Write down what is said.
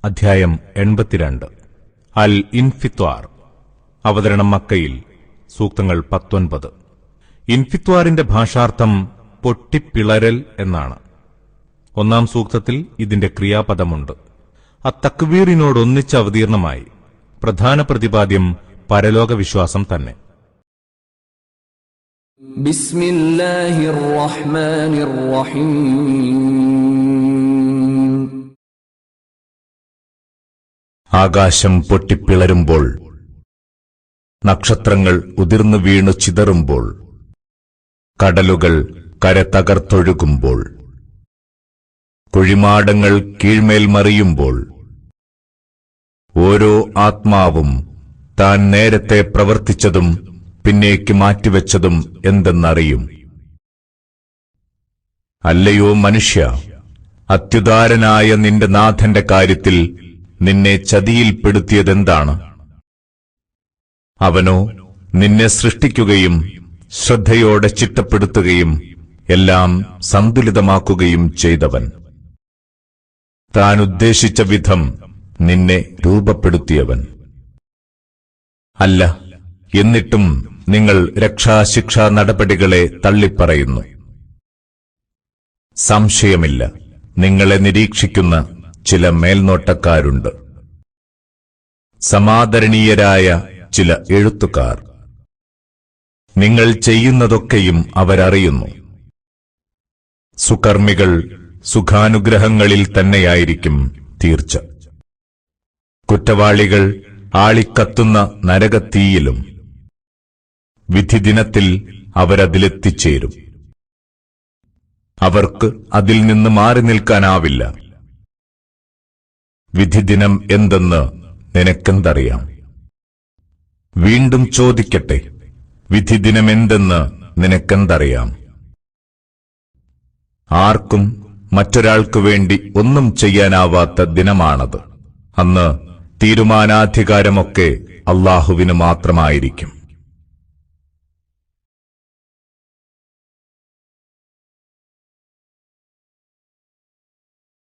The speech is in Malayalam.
അധ്യായം 82. അൽ ഇൻഫിത്വാർ. അവതരണം മക്കയിൽ. സൂക്തങ്ങൾ 19. ഇൻഫിത്വാറിന്റെ ഭാഷാർത്ഥം പൊട്ടിപ്പിളരൽ എന്നാണ്. ഒന്നാം സൂക്തത്തിൽ ഇതിന്റെ ക്രിയാപദമുണ്ട്. അത്തക്വീറിനോടൊന്നിച്ച് അവതീർണമായി. പ്രധാന പ്രതിപാദ്യം പരലോക വിശ്വാസം തന്നെ. ബിസ്മില്ലാഹിർ റഹ്മാനിർ റഹീം. ആകാശം പൊട്ടിപ്പിളരുമ്പോൾ, നക്ഷത്രങ്ങൾ ഉതിർന്നു വീണു ചിതറുമ്പോൾ, കടലുകൾ കര തകർത്തൊഴുകുമ്പോൾ, കുഴിമാടങ്ങൾ കീഴ്മേൽ മറിയുമ്പോൾ, ഓരോ ആത്മാവും താൻ നേരത്തെ പ്രവർത്തിച്ചതും പിന്നേക്ക് മാറ്റിവെച്ചതും എന്തെന്നറിയും. അല്ലയോ മനുഷ്യ, അത്യുദാരനായ നിന്റെ നാഥന്റെ കാര്യത്തിൽ നിന്നെ ചതിയിൽപ്പെടുത്തിയതെന്താണ്? അവനോ നിന്നെ സൃഷ്ടിക്കുകയും ശ്രദ്ധയോടെ ചിട്ടപ്പെടുത്തുകയും എല്ലാം സന്തുലിതമാക്കുകയും ചെയ്തവൻ. താൻ ഉദ്ദേശിച്ച വിധം നിന്നെ രൂപപ്പെടുത്തിയവൻ. അല്ല, എന്നിട്ടും നിങ്ങൾ രക്ഷാശിക്ഷാ നടപടികളെ തള്ളിപ്പറയുന്നു. സംശയമില്ല, നിങ്ങളെ നിരീക്ഷിക്കുന്ന ചില മേൽനോട്ടക്കാരുണ്ട്, സമാദരണീയരായ ചില എഴുത്തുകാർ. നിങ്ങൾ ചെയ്യുന്നതൊക്കെയും അവരറിയുന്നു. സുകർമ്മികൾ സുഖാനുഗ്രഹങ്ങളിൽ തന്നെയായിരിക്കും തീർച്ച. കുറ്റവാളികൾ ആളിക്കത്തുന്ന നരകത്തീയിലും. വിധിദിനത്തിൽ അവരതിലെത്തിച്ചേരും. അവർക്ക് അതിൽ നിന്ന് മാറി നിൽക്കാനാവില്ല. വിധിദിനം എന്തെന്ന് നിനക്കെന്തറിയാം? വീണ്ടും ചോദിക്കട്ടെ, വിധിദിനമെന്തെന്ന് നിനക്കെന്തറിയാം? ആർക്കും മറ്റൊരാൾക്കു വേണ്ടി ഒന്നും ചെയ്യാനാവാത്ത ദിനമാണത്. അന്ന് തീരുമാനാധികാരമൊക്കെ അല്ലാഹുവിന് മാത്രമായിരിക്കും.